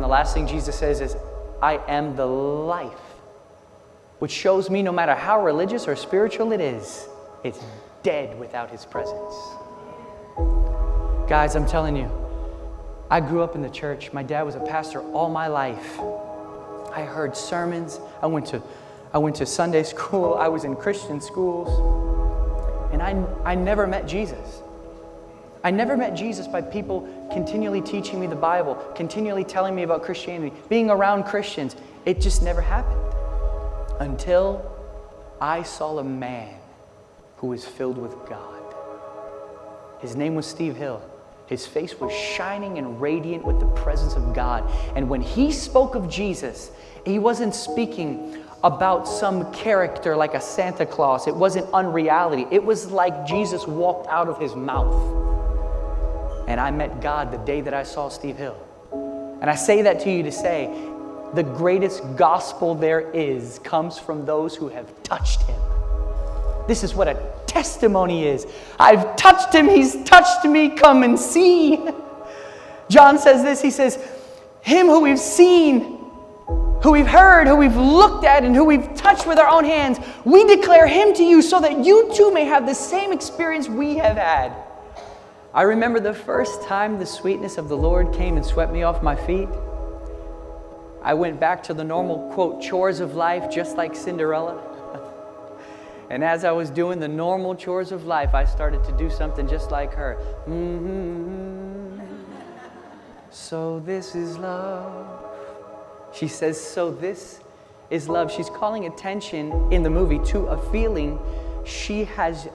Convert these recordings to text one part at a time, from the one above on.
the last thing Jesus says is, I am the life. Which shows me no matter how religious or spiritual it is, it's dead without His presence. Guys, I'm telling you, I grew up in the church. My dad was a pastor all my life. I heard sermons. I went to Sunday school. I was in Christian schools. And I never met Jesus. I never met Jesus by people continually teaching me the Bible, continually telling me about Christianity, being around Christians. It just never happened. Until I saw a man who was filled with God. His name was Steve Hill. His face was shining and radiant with the presence of God. And when he spoke of Jesus, he wasn't speaking about some character like a Santa Claus. It wasn't unreality. It was like Jesus walked out of his mouth. And I met God the day that I saw Steve Hill. And I say that to you to say, the greatest gospel there is comes from those who have touched Him. This is what a testimony is. I've touched Him, He's touched me, come and see. John says this, he says, Him who we've seen, who we've heard, who we've looked at, and who we've touched with our own hands, we declare Him to you so that you too may have the same experience we have had. I remember the first time the sweetness of the Lord came and swept me off my feet. I went back to the normal, quote, chores of life, just like Cinderella. And as I was doing the normal chores of life, I started to do something just like her. So this is love. She says, so this is love. She's calling attention in the movie to a feeling she has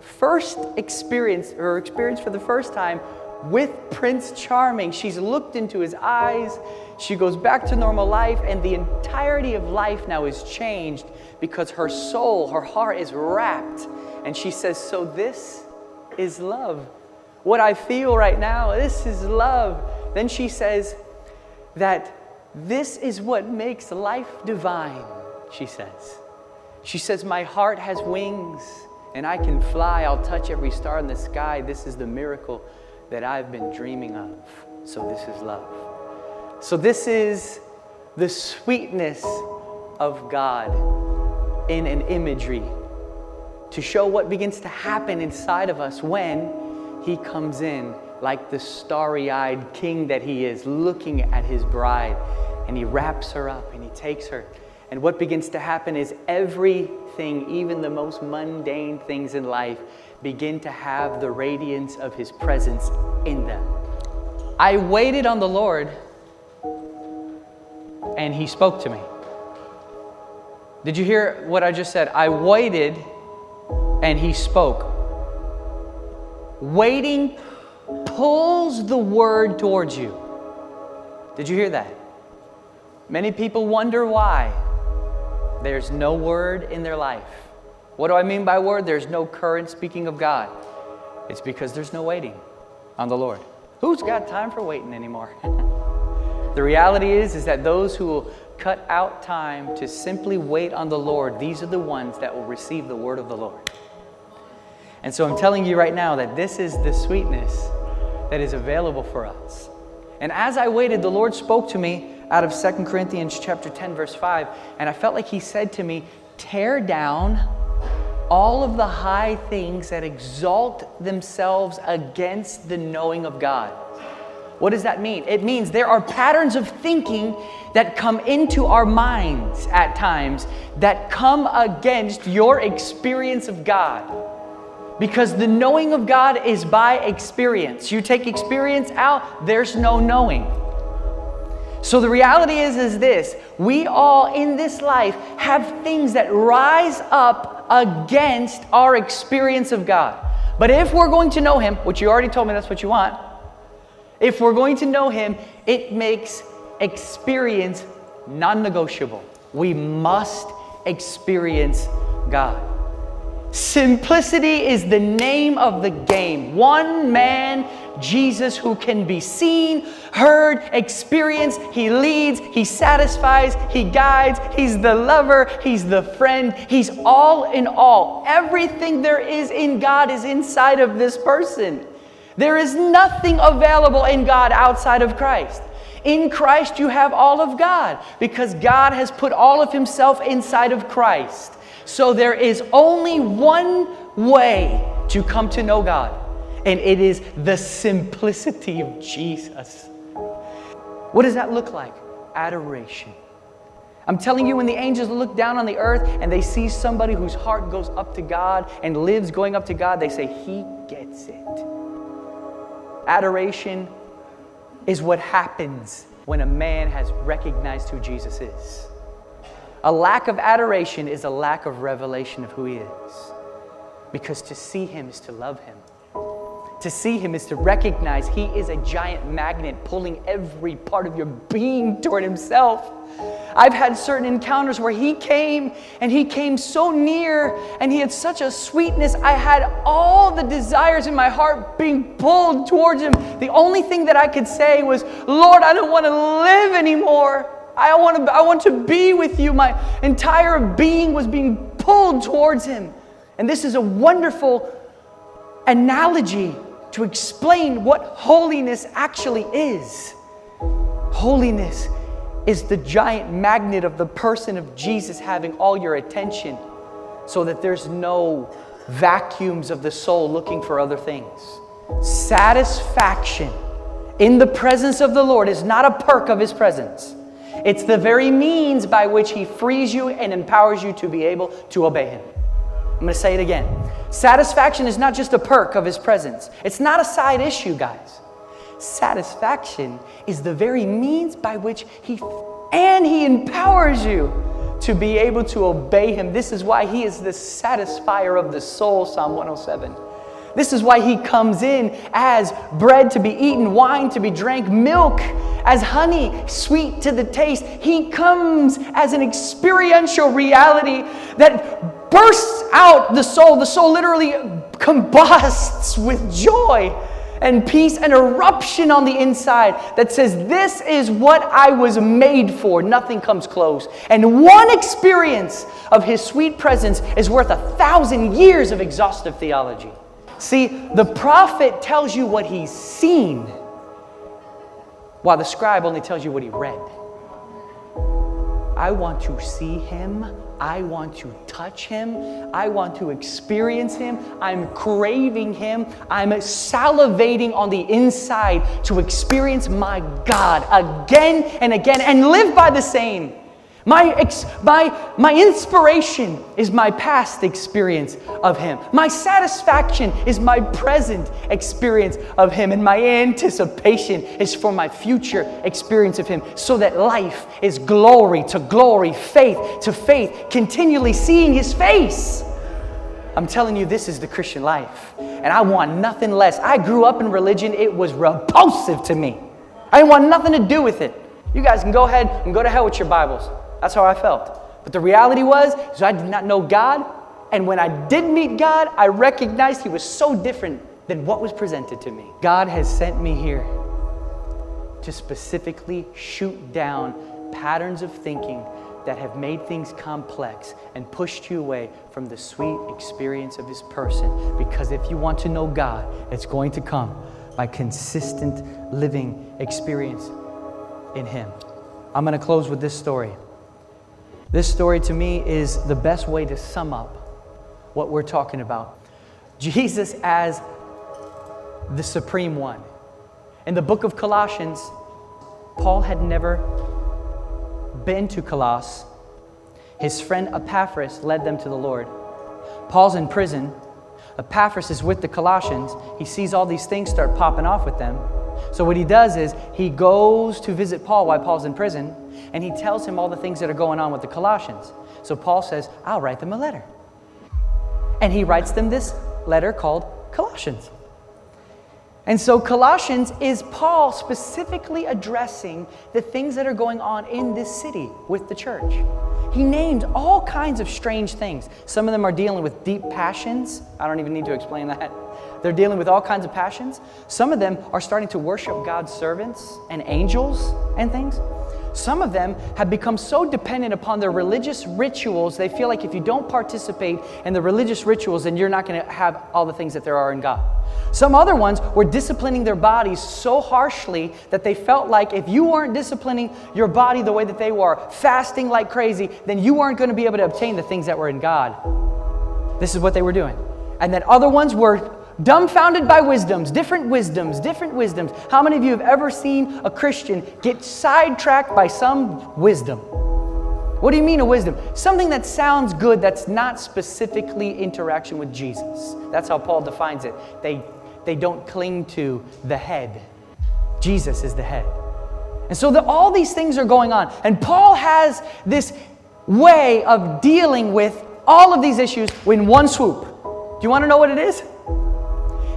first experienced for the first time with Prince Charming. She's looked into his eyes. She goes back to normal life, and the entirety of life now is changed because her soul, her heart is wrapped. And she says, so this is love. What I feel right now, this is love. Then she says that this is what makes life divine, she says. She says, my heart has wings and I can fly. I'll touch every star in the sky. This is the miracle that I've been dreaming of. So this is love. So this is the sweetness of God in an imagery to show what begins to happen inside of us when He comes in like the starry-eyed king that He is, looking at His bride, and He wraps her up and He takes her. And what begins to happen is everything, even the most mundane things in life, begin to have the radiance of His presence in them. I waited on the Lord, and He spoke to me. Did you hear what I just said? I waited, and He spoke. Waiting pulls the word towards you. Did you hear that? Many people wonder why there's no word in their life. What do I mean by word? There's no current speaking of God. It's because there's no waiting on the Lord. Who's got time for waiting anymore? The reality is that those who will cut out time to simply wait on the Lord, these are the ones that will receive the word of the Lord. And so I'm telling you right now that this is the sweetness that is available for us. And as I waited, the Lord spoke to me out of 2 Corinthians chapter 10, verse 5. And I felt like He said to me, tear down all of the high things that exalt themselves against the knowing of God. What does that mean? It means there are patterns of thinking that come into our minds at times that come against your experience of God. Because the knowing of God is by experience. You take experience out, there's no knowing. So the reality is this: we all in this life have things that rise up against our experience of God. But if we're going to know Him, which you already told me that's what you want, if we're going to know Him, it makes experience non-negotiable. We must experience God. Simplicity is the name of the game. One man, Jesus, who can be seen, heard, experienced. He leads, He satisfies, He guides. He's the lover, He's the friend. He's all in all. Everything there is in God is inside of this person. There is nothing available in God outside of Christ. In Christ you have all of God, because God has put all of himself inside of Christ. So there is only one way to come to know God, and it is the simplicity of Jesus. What does that look like? Adoration. I'm telling you, when the angels look down on the earth and they see somebody whose heart goes up to God and lives going up to God, they say, he gets it. Adoration is what happens when a man has recognized who Jesus is. A lack of adoration is a lack of revelation of who he is. Because to see him is to love him. To see him is to recognize he is a giant magnet pulling every part of your being toward himself. I've had certain encounters where he came so near, and he had such a sweetness. I had all the desires in my heart being pulled towards him. The only thing that I could say was, Lord, I don't want to live anymore. I want to be with you. My entire being was being pulled towards him. And this is a wonderful analogy to explain what holiness actually is. Holiness is the giant magnet of the person of Jesus having all your attention, so that there's no vacuums of the soul looking for other things. Satisfaction in the presence of the Lord is not a perk of his presence. It's the very means by which he frees you and empowers you to be able to obey him. I'm going to say it again. Satisfaction is not just a perk of his presence. It's not a side issue, guys. Satisfaction is the very means by which he empowers you to be able to obey him. This is why he is the satisfier of the soul, Psalm 107. This is why he comes in as bread to be eaten, wine to be drank, milk as honey, sweet to the taste. He comes as an experiential reality that bursts out the soul. The soul literally combusts with joy and peace, an eruption on the inside that says, this is what I was made for. Nothing comes close. And one experience of his sweet presence is worth 1,000 years of exhaustive theology. See, the prophet tells you what he's seen, while the scribe only tells you what he read. I want to see him. I want to touch him. I want to experience him. I'm craving him. I'm salivating on the inside to experience my God again and again and live by the same. My inspiration is my past experience of him. My satisfaction is my present experience of him. And my anticipation is for my future experience of him. So that life is glory to glory, faith to faith, continually seeing his face. I'm telling you, this is the Christian life. And I want nothing less. I grew up in religion. It was repulsive to me. I didn't want nothing to do with it. You guys can go ahead and go to hell with your Bibles. That's how I felt. But the reality was I did not know God. And when I did meet God, I recognized he was so different than what was presented to me. God has sent me here to specifically shoot down patterns of thinking that have made things complex and pushed you away from the sweet experience of his person. Because if you want to know God, it's going to come by consistent living experience in him. I'm going to close with this story. This story to me is the best way to sum up what we're talking about. Jesus as the supreme one. In the book of Colossians, Paul had never been to Colossus. His friend Epaphras led them to the Lord. Paul's in prison. Epaphras is with the Colossians. He sees all these things start popping off with them. So what he does is he goes to visit Paul while Paul's in prison, and he tells him all the things that are going on with the Colossians. So Paul says, I'll write them a letter. And he writes them this letter called Colossians. And so Colossians is Paul specifically addressing the things that are going on in this city with the church. He named all kinds of strange things. Some of them are dealing with deep passions. I don't even need to explain that. They're dealing with all kinds of passions. Some of them are starting to worship God's servants and angels and things. Some of them have become so dependent upon their religious rituals, they feel like if you don't participate in the religious rituals, then you're not going to have all the things that there are in God. Some other ones were disciplining their bodies so harshly that they felt like if you weren't disciplining your body the way that they were, fasting like crazy, then you weren't going to be able to obtain the things that were in God. This is what they were doing. And then other ones were dumbfounded by wisdoms, different wisdoms, different wisdoms. How many of you have ever seen a Christian get sidetracked by some wisdom? What do you mean a wisdom? Something that sounds good that's not specifically interaction with Jesus. That's how Paul defines it. They don't cling to the head. Jesus is the head. And so all these things are going on. And Paul has this way of dealing with all of these issues in one swoop. Do you want to know what it is?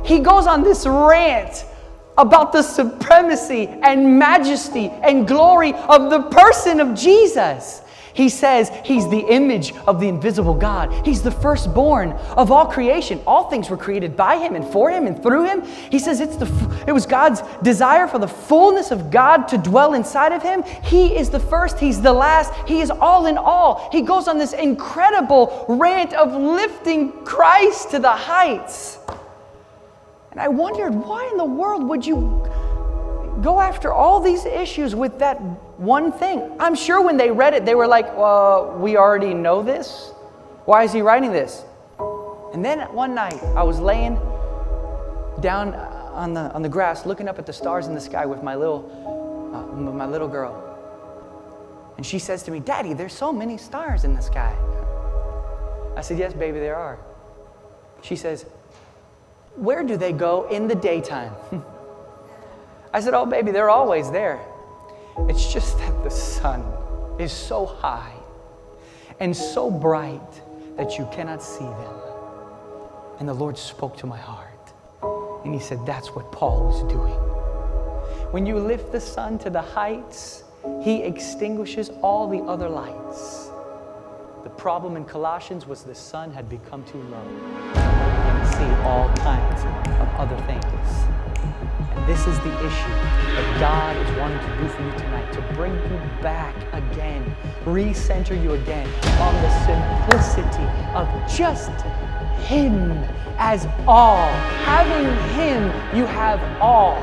He goes on this rant about the supremacy and majesty and glory of the person of Jesus. He says he's the image of the invisible God. He's the firstborn of all creation. All things were created by him and for him and through him. He says it was God's desire for the fullness of God to dwell inside of him. He is the first. He's the last. He is all in all. He goes on this incredible rant of lifting Christ to the heights. And I wondered, why in the world would you go after all these issues with that one thing? I'm sure when they read it, they were like, well, we already know this. Why is he writing this? And then one night, I was laying down on the grass, looking up at the stars in the sky with my little girl. And she says to me, Daddy, there's so many stars in the sky. I said, yes, baby, there are. She says, where do they go in the daytime? I said, oh, baby, they're always there. It's just that the sun is so high and so bright that you cannot see them. And the Lord spoke to my heart. And he said, that's what Paul was doing. When you lift the sun to the heights, he extinguishes all the other lights. The problem in Colossians was the sun had become too low. You can see all kinds of other things. And this is the issue that God is wanting to do for you tonight, to bring you back again, recenter you again on the simplicity of just Him as all. Having Him, you have all.